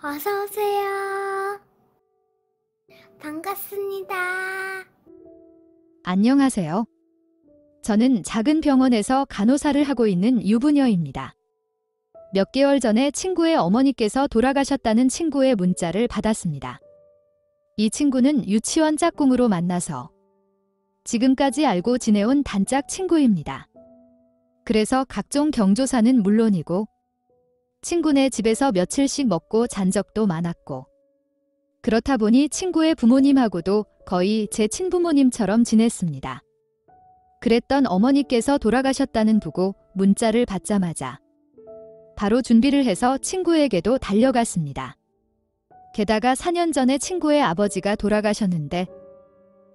어서 오세요. 반갑습니다. 안녕하세요. 저는 작은 병원에서 간호사를 하고 있는 유부녀입니다. 몇 개월 전에 친구의 어머니께서 돌아가셨다는 친구의 문자를 받았습니다. 이 친구는 유치원 짝꿍으로 만나서 지금까지 알고 지내온 단짝 친구입니다. 그래서 각종 경조사는 물론이고 친구네 집에서 며칠씩 먹고 잔 적도 많았고 그렇다 보니 친구의 부모님하고도 거의 제 친부모님처럼 지냈습니다. 그랬던 어머니께서 돌아가셨다는 보고 문자를 받자마자 바로 준비를 해서 친구에게도 달려갔습니다. 게다가 4년 전에 친구의 아버지가 돌아가셨는데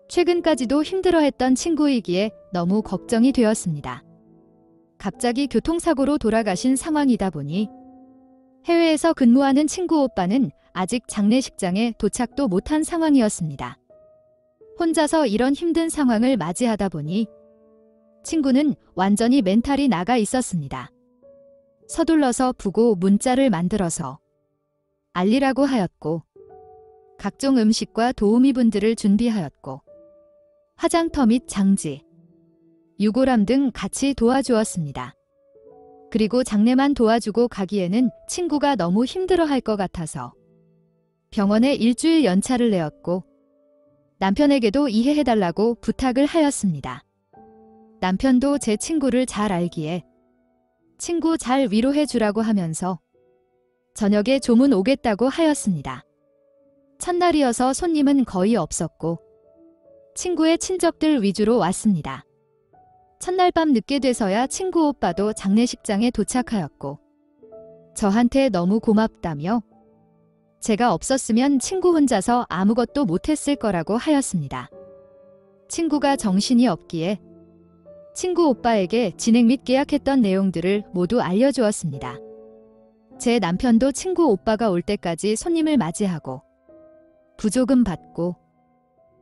최근까지도 힘들어했던 친구이기에 너무 걱정이 되었습니다. 갑자기 교통사고로 돌아가신 상황이다 보니 해외에서 근무하는 친구 오빠는 아직 장례식장에 도착도 못한 상황이었습니다. 혼자서 이런 힘든 상황을 맞이하다 보니 친구는 완전히 멘탈이 나가 있었습니다. 서둘러서 부고 문자를 만들어서 알리라고 하였고 각종 음식과 도우미분들을 준비하였고 화장터 및 장지, 유골함 등 같이 도와주었습니다. 그리고 장례만 도와주고 가기에는 친구가 너무 힘들어할 것 같아서 병원에 일주일 연차를 내었고 남편에게도 이해해달라고 부탁을 하였습니다. 남편도 제 친구를 잘 알기에 친구 잘 위로해주라고 하면서 저녁에 조문 오겠다고 하였습니다. 첫날이어서 손님은 거의 없었고 친구의 친척들 위주로 왔습니다. 첫날 밤 늦게 돼서야 친구 오빠도 장례식장에 도착하였고 저한테 너무 고맙다며 제가 없었으면 친구 혼자서 아무것도 못했을 거라고 하였습니다. 친구가 정신이 없기에 친구 오빠에게 진행 및 계약했던 내용들을 모두 알려주었습니다. 제 남편도 친구 오빠가 올 때까지 손님을 맞이하고 부조금 받고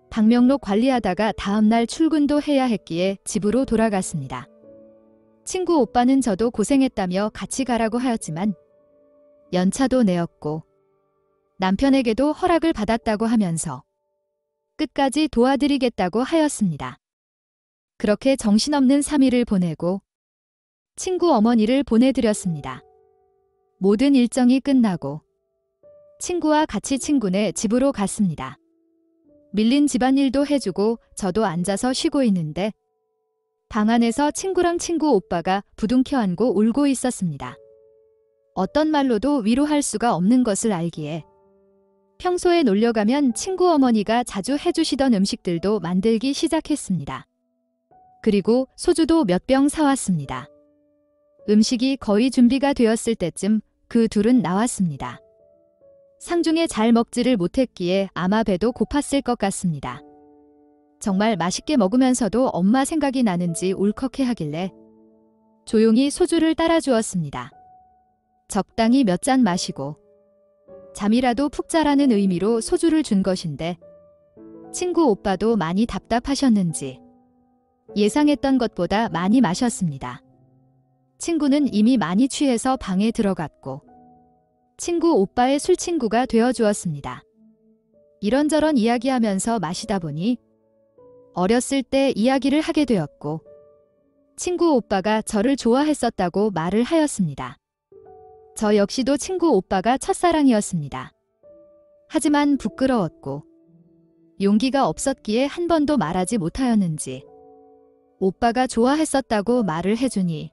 방명록 관리하다가 다음날 출근도 해야 했기에 집으로 돌아갔습니다. 친구 오빠는 저도 고생했다며 같이 가라고 하였지만 연차도 내었고 남편에게도 허락을 받았다고 하면서 끝까지 도와드리겠다고 하였습니다. 그렇게 정신없는 3일을 보내고 친구 어머니를 보내드렸습니다. 모든 일정이 끝나고 친구와 같이 친구네 집으로 갔습니다. 밀린 집안일도 해주고 저도 앉아서 쉬고 있는데 방 안에서 친구랑 친구 오빠가 부둥켜 안고 울고 있었습니다. 어떤 말로도 위로할 수가 없는 것을 알기에 평소에 놀러 가면 친구 어머니가 자주 해주시던 음식들도 만들기 시작했습니다. 그리고 소주도 몇 병 사왔습니다. 음식이 거의 준비가 되었을 때쯤 그 둘은 나왔습니다. 상중에 잘 먹지를 못했기에 아마 배도 고팠을 것 같습니다. 정말 맛있게 먹으면서도 엄마 생각이 나는지 울컥해 하길래 조용히 소주를 따라 주었습니다. 적당히 몇 잔 마시고 잠이라도 푹 자라는 의미로 소주를 준 것인데 친구 오빠도 많이 답답하셨는지 예상했던 것보다 많이 마셨습니다. 친구는 이미 많이 취해서 방에 들어갔고 친구 오빠의 술친구가 되어주었습니다. 이런저런 이야기하면서 마시다 보니 어렸을 때 이야기를 하게 되었고 친구 오빠가 저를 좋아했었다고 말을 하였습니다. 저 역시도 친구 오빠가 첫사랑이었습니다. 하지만 부끄러웠고 용기가 없었기에 한 번도 말하지 못하였는지 오빠가 좋아했었다고 말을 해주니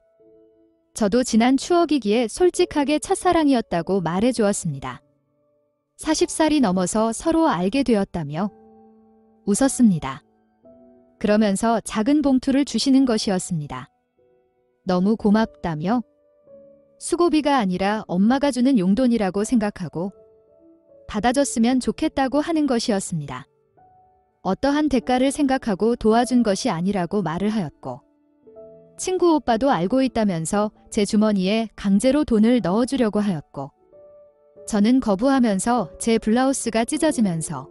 저도 지난 추억이기에 솔직하게 첫사랑이었다고 말해주었습니다. 40살이 넘어서 서로 알게 되었다며 웃었습니다. 그러면서 작은 봉투를 주시는 것이었습니다. 너무 고맙다며 수고비가 아니라 엄마가 주는 용돈이라고 생각하고 받아줬으면 좋겠다고 하는 것이었습니다. 어떠한 대가를 생각하고 도와준 것이 아니라고 말을 하였고 친구 오빠도 알고 있다면서 제 주머니에 강제로 돈을 넣어주려고 하였고 저는 거부하면서 제 블라우스가 찢어지면서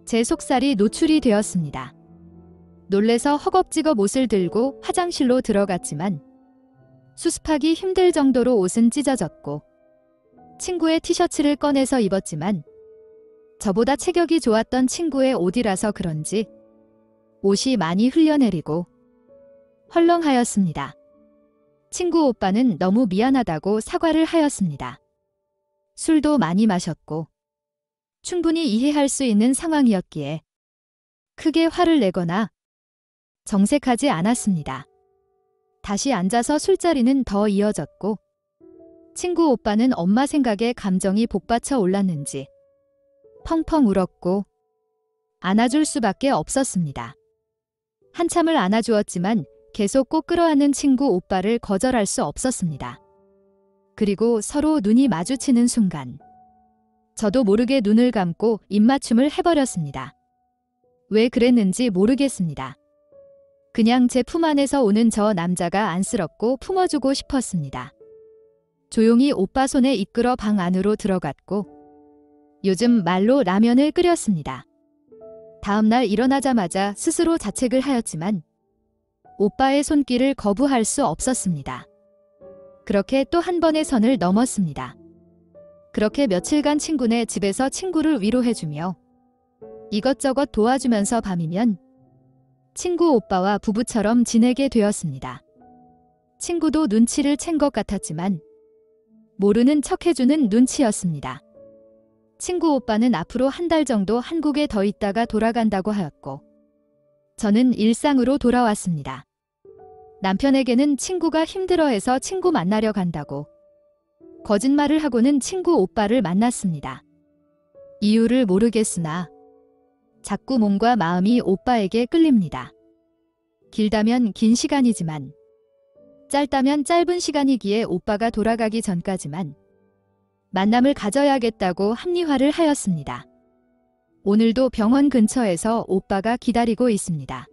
제 속살이 노출이 되었습니다. 놀래서 허겁지겁 옷을 들고 화장실로 들어갔지만 수습하기 힘들 정도로 옷은 찢어졌고 친구의 티셔츠를 꺼내서 입었지만 저보다 체격이 좋았던 친구의 옷이라서 그런지 옷이 많이 흘려내리고 헐렁하였습니다. 친구 오빠는 너무 미안하다고 사과를 하였습니다. 술도 많이 마셨고 충분히 이해할 수 있는 상황이었기에 크게 화를 내거나 정색하지 않았습니다. 다시 앉아서 술자리는 더 이어졌고 친구 오빠는 엄마 생각에 감정이 복받쳐 올랐는지 펑펑 울었고 안아줄 수밖에 없었습니다. 한참을 안아주었지만 계속 꼭 끌어안는 친구 오빠를 거절할 수 없었습니다. 그리고 서로 눈이 마주치는 순간 저도 모르게 눈을 감고 입맞춤을 해버렸습니다. 왜 그랬는지 모르겠습니다. 그냥 제 품 안에서 오는 저 남자가 안쓰럽고 품어주고 싶었습니다. 조용히 오빠 손에 이끌어 방 안으로 들어갔고 요즘 말로 라면을 끓였습니다. 다음날 일어나자마자 스스로 자책을 하였지만 오빠의 손길을 거부할 수 없었습니다. 그렇게 또 한 번의 선을 넘었습니다. 그렇게 며칠간 친구네 집에서 친구를 위로해주며 이것저것 도와주면서 밤이면 친구 오빠와 부부처럼 지내게 되었습니다. 친구도 눈치를 챈 것 같았지만 모르는 척해주는 눈치였습니다. 친구 오빠는 앞으로 한 달 정도 한국에 더 있다가 돌아간다고 하였고 저는 일상으로 돌아왔습니다. 남편에게는 친구가 힘들어해서 친구 만나려 간다고 거짓말을 하고는 친구 오빠를 만났습니다. 이유를 모르겠으나 자꾸 몸과 마음이 오빠에게 끌립니다. 길다면 긴 시간이지만 짧다면 짧은 시간이기에 오빠가 돌아가기 전까지만 만남을 가져야겠다고 합리화를 하였습니다. 오늘도 병원 근처에서 오빠가 기다리고 있습니다.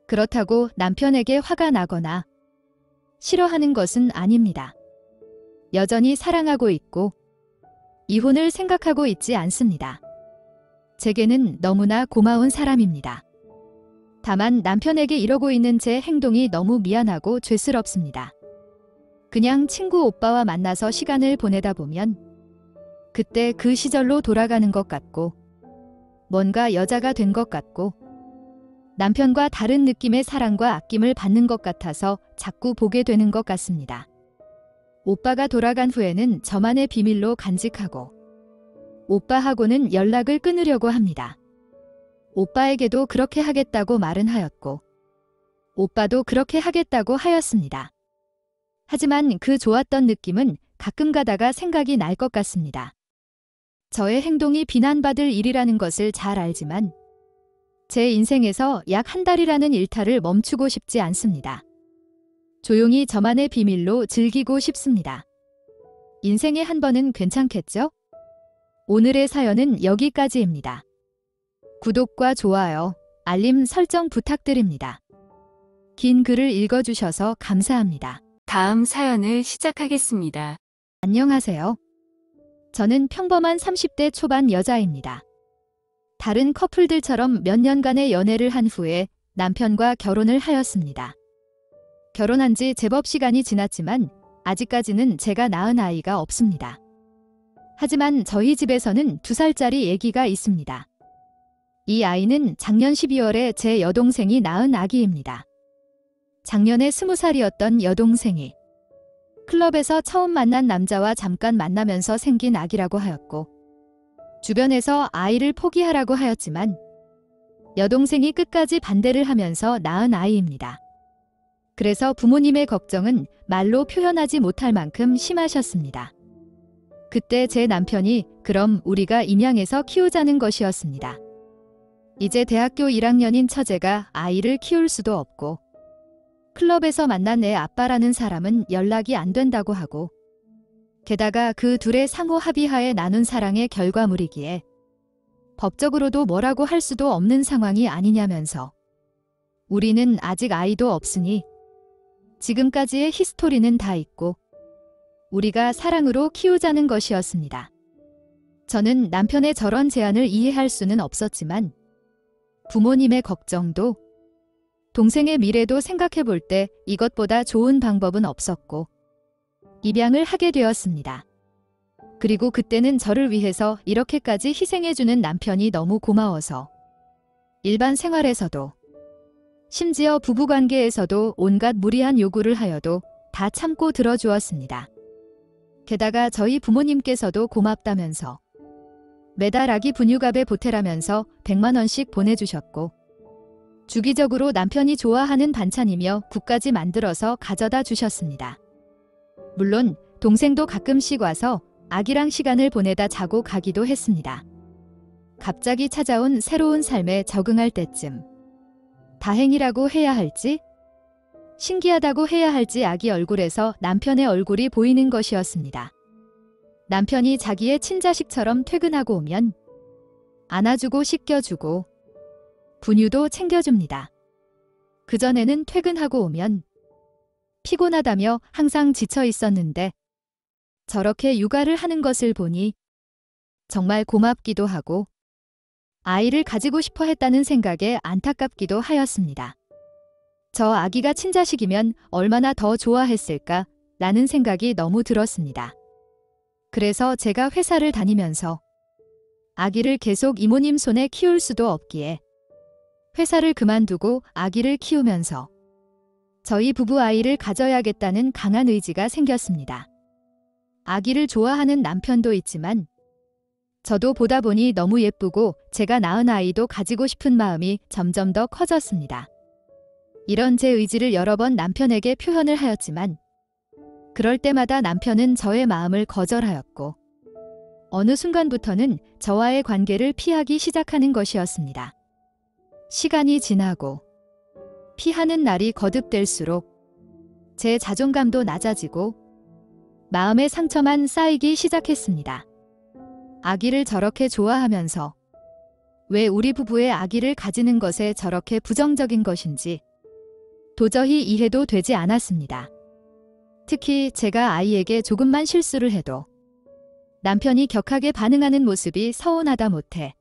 그렇다고 남편에게 화가 나거나 싫어하는 것은 아닙니다. 여전히 사랑하고 있고 이혼을 생각하고 있지 않습니다. 제게는 너무나 고마운 사람입니다. 다만 남편에게 이러고 있는 제 행동이 너무 미안하고 죄스럽습니다. 그냥 친구 오빠와 만나서 시간을 보내다 보면 그때 그 시절로 돌아가는 것 같고 뭔가 여자가 된 것 같고 남편과 다른 느낌의 사랑과 아낌을 받는 것 같아서 자꾸 보게 되는 것 같습니다. 오빠가 돌아간 후에는 저만의 비밀로 간직하고 오빠하고는 연락을 끊으려고 합니다. 오빠에게도 그렇게 하겠다고 말은 하였고 오빠도 그렇게 하겠다고 하였습니다. 하지만 그 좋았던 느낌은 가끔 가다가 생각이 날 것 같습니다. 저의 행동이 비난받을 일이라는 것을 잘 알지만 제 인생에서 약 한 달이라는 일탈을 멈추고 싶지 않습니다. 조용히 저만의 비밀로 즐기고 싶습니다. 인생에 한 번은 괜찮겠죠? 오늘의 사연은 여기까지입니다. 구독과 좋아요, 알림 설정 부탁드립니다. 긴 글을 읽어주셔서 감사합니다. 다음 사연을 시작하겠습니다. 안녕하세요. 저는 평범한 30대 초반 여자입니다. 다른 커플들처럼 몇 년간의 연애를 한 후에 남편과 결혼을 하였습니다. 결혼한 지 제법 시간이 지났지만 아직까지는 제가 낳은 아이가 없습니다. 하지만 저희 집에서는 2살짜리 아기가 있습니다. 이 아이는 작년 12월에 제 여동생이 낳은 아기입니다. 작년에 20살이었던 여동생이 클럽에서 처음 만난 남자와 잠깐 만나면서 생긴 아기라고 하였고 주변에서 아이를 포기하라고 하였지만 여동생이 끝까지 반대를 하면서 낳은 아이입니다. 그래서 부모님의 걱정은 말로 표현하지 못할 만큼 심하셨습니다. 그때 제 남편이 그럼 우리가 입양해서 키우자는 것이었습니다. 이제 대학교 1학년인 처제가 아이를 키울 수도 없고 클럽에서 만난 애 아빠라는 사람은 연락이 안 된다고 하고 게다가 그 둘의 상호 합의하에 나눈 사랑의 결과물이기에 법적으로도 뭐라고 할 수도 없는 상황이 아니냐면서 우리는 아직 아이도 없으니 지금까지의 히스토리는 다 있고 우리가 사랑으로 키우자는 것이었습니다. 저는 남편의 저런 제안을 이해할 수는 없었지만 부모님의 걱정도 동생의 미래도 생각해 볼 때 이것보다 좋은 방법은 없었고 입양을 하게 되었습니다. 그리고 그때는 저를 위해서 이렇게까지 희생해주는 남편이 너무 고마워서 일반 생활에서도 심지어 부부관계에서도 온갖 무리한 요구를 하여도 다 참고 들어주었습니다. 게다가 저희 부모님께서도 고맙다면서 매달 아기 분유값에 보태라면서 100만 원씩 보내주셨고 주기적으로 남편이 좋아하는 반찬이며 국까지 만들어서 가져다 주셨습니다. 물론 동생도 가끔씩 와서 아기랑 시간을 보내다 자고 가기도 했습니다. 갑자기 찾아온 새로운 삶에 적응할 때쯤 다행이라고 해야 할지 신기하다고 해야 할지 아기 얼굴에서 남편의 얼굴이 보이는 것이었습니다. 남편이 자기의 친자식처럼 퇴근하고 오면 안아주고 씻겨주고 분유도 챙겨줍니다. 그전에는 퇴근하고 오면 피곤하다며 항상 지쳐 있었는데 저렇게 육아를 하는 것을 보니 정말 고맙기도 하고 아이를 가지고 싶어 했다는 생각에 안타깝기도 하였습니다. 저 아기가 친자식이면 얼마나 더 좋아했을까 라는 생각이 너무 들었습니다. 그래서 제가 회사를 다니면서 아기를 계속 이모님 손에 키울 수도 없기에 회사를 그만두고 아기를 키우면서 저희 부부 아이를 가져야겠다는 강한 의지가 생겼습니다. 아기를 좋아하는 남편도 있지만 저도 보다 보니 너무 예쁘고 제가 낳은 아이도 가지고 싶은 마음이 점점 더 커졌습니다. 이런 제 의지를 여러 번 남편에게 표현을 하였지만 그럴 때마다 남편은 저의 마음을 거절하였고 어느 순간부터는 저와의 관계를 피하기 시작하는 것이었습니다. 시간이 지나고 피하는 날이 거듭될수록 제 자존감도 낮아지고 마음의 상처만 쌓이기 시작했습니다. 아기를 저렇게 좋아하면서 왜 우리 부부의 아기를 가지는 것에 저렇게 부정적인 것인지 도저히 이해도 되지 않았습니다. 특히 제가 아이에게 조금만 실수를 해도 남편이 격하게 반응하는 모습이 서운하다 못해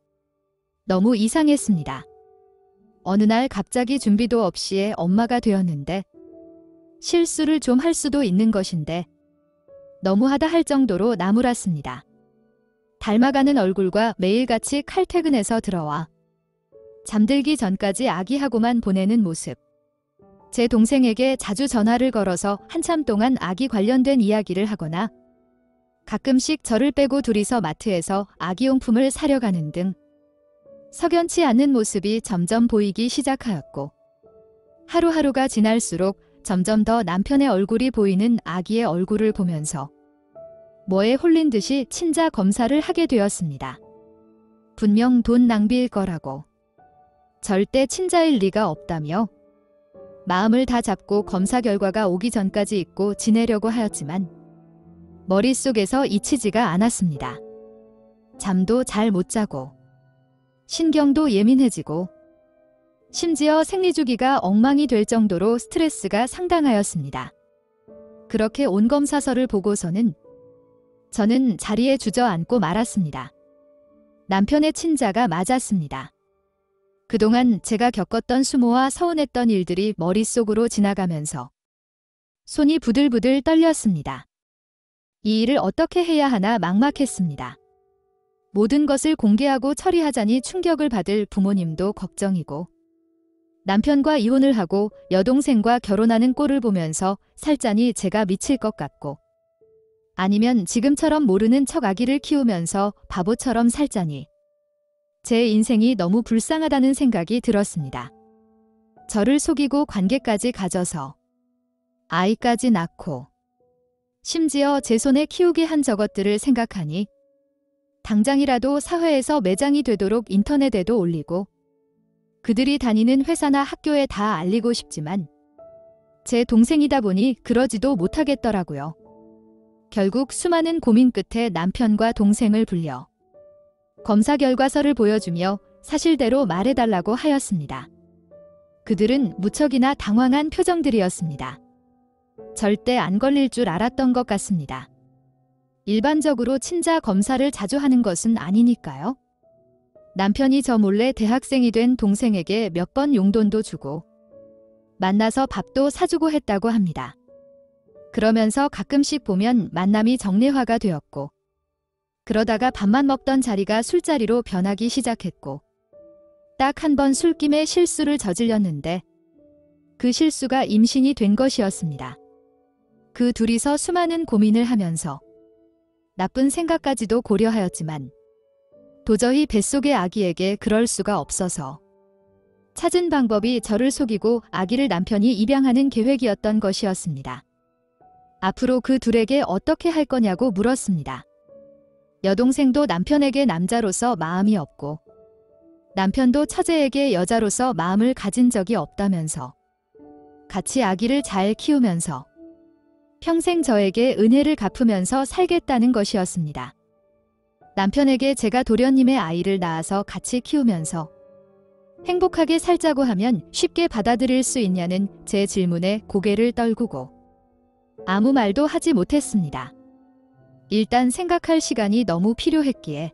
너무 이상했습니다. 어느 날 갑자기 준비도 없이 엄마가 되었는데 실수를 좀 할 수도 있는 것인데 너무하다 할 정도로 나무랐습니다. 닮아가는 얼굴과 매일같이 칼퇴근해서 들어와 잠들기 전까지 아기하고만 보내는 모습. 제 동생에게 자주 전화를 걸어서 한참 동안 아기 관련된 이야기를 하거나 가끔씩 저를 빼고 둘이서 마트에서 아기용품을 사려 가는 등 석연치 않은 모습이 점점 보이기 시작하였고 하루하루가 지날수록 점점 더 남편의 얼굴이 보이는 아기의 얼굴을 보면서 뭐에 홀린 듯이 친자 검사를 하게 되었습니다. 분명 돈 낭비일 거라고 절대 친자일 리가 없다며 마음을 다 잡고 검사 결과가 오기 전까지 잊고 지내려고 하였지만 머릿속에서 잊히지가 않았습니다. 잠도 잘 못 자고 신경도 예민해지고 심지어 생리주기가 엉망이 될 정도로 스트레스가 상당하였습니다. 그렇게 온 검사서를 보고서는 저는 자리에 주저앉고 말았습니다. 남편의 친자가 맞았습니다. 그동안 제가 겪었던 수모와 서운했던 일들이 머릿속으로 지나가면서 손이 부들부들 떨렸습니다. 이 일을 어떻게 해야 하나 막막했습니다. 모든 것을 공개하고 처리하자니 충격을 받을 부모님도 걱정이고 남편과 이혼을 하고 여동생과 결혼하는 꼴을 보면서 살자니 제가 미칠 것 같고 아니면 지금처럼 모르는 척 아기를 키우면서 바보처럼 살자니 제 인생이 너무 불쌍하다는 생각이 들었습니다. 저를 속이고 관계까지 가져서 아이까지 낳고 심지어 제 손에 키우게 한 저것들을 생각하니 당장이라도 사회에서 매장이 되도록 인터넷에도 올리고 그들이 다니는 회사나 학교에 다 알리고 싶지만 제 동생이다 보니 그러지도 못하겠더라고요. 결국 수많은 고민 끝에 남편과 동생을 불려 검사 결과서를 보여주며 사실대로 말해달라고 하였습니다. 그들은 무척이나 당황한 표정들이었습니다. 절대 안 걸릴 줄 알았던 것 같습니다. 일반적으로 친자 검사를 자주 하는 것은 아니니까요. 남편이 저 몰래 대학생이 된 동생에게 몇 번 용돈도 주고 만나서 밥도 사주고 했다고 합니다. 그러면서 가끔씩 보면 만남이 정례화가 되었고 그러다가 밥만 먹던 자리가 술자리로 변하기 시작했고 딱 한 번 술김에 실수를 저질렀는데 그 실수가 임신이 된 것이었습니다. 그 둘이서 수많은 고민을 하면서 나쁜 생각까지도 고려하였지만 도저히 뱃속의 아기에게 그럴 수가 없어서 찾은 방법이 저를 속이고 아기를 남편이 입양하는 계획이었던 것이었습니다. 앞으로 그 둘에게 어떻게 할 거냐고 물었습니다. 여동생도 남편에게 남자로서 마음이 없고 남편도 처제에게 여자로서 마음을 가진 적이 없다면서 같이 아기를 잘 키우면서 평생 저에게 은혜를 갚으면서 살겠다는 것이었습니다. 남편에게 제가 도련님의 아이를 낳아서 같이 키우면서 행복하게 살자고 하면 쉽게 받아들일 수 있냐는 제 질문에 고개를 떨구고 아무 말도 하지 못했습니다. 일단 생각할 시간이 너무 필요했기에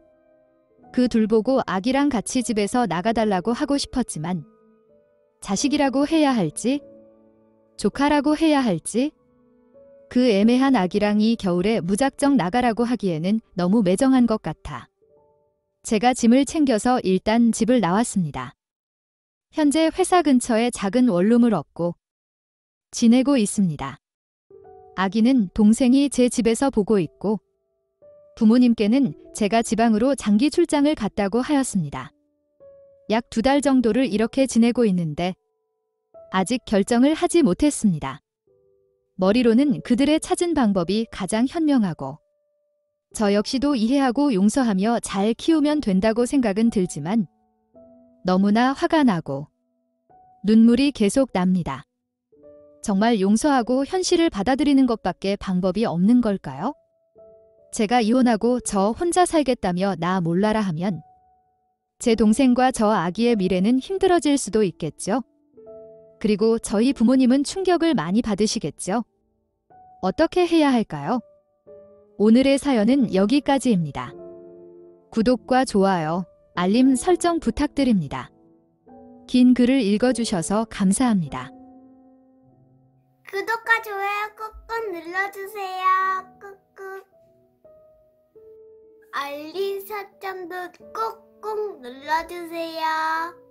그 둘 보고 아기랑 같이 집에서 나가달라고 하고 싶었지만 자식이라고 해야 할지 조카라고 해야 할지 그 애매한 아기랑 이 겨울에 무작정 나가라고 하기에는 너무 매정한 것 같아 제가 짐을 챙겨서 일단 집을 나왔습니다. 현재 회사 근처에 작은 원룸을 얻고 지내고 있습니다. 아기는 동생이 제 집에서 보고 있고 부모님께는 제가 지방으로 장기 출장을 갔다고 하였습니다. 약 2달 정도를 이렇게 지내고 있는데 아직 결정을 하지 못했습니다. 머리로는 그들의 찾은 방법이 가장 현명하고 저 역시도 이해하고 용서하며 잘 키우면 된다고 생각은 들지만 너무나 화가 나고 눈물이 계속 납니다. 정말 용서하고 현실을 받아들이는 것밖에 방법이 없는 걸까요? 제가 이혼하고 저 혼자 살겠다며 나 몰라라 하면 제 동생과 저 아기의 미래는 힘들어질 수도 있겠죠? 그리고 저희 부모님은 충격을 많이 받으시겠죠? 어떻게 해야 할까요? 오늘의 사연은 여기까지입니다. 구독과 좋아요, 알림 설정 부탁드립니다. 긴 글을 읽어주셔서 감사합니다. 구독과 좋아요 꾹꾹 눌러주세요. 꾹꾹. 알림 설정도 꾹꾹 눌러주세요.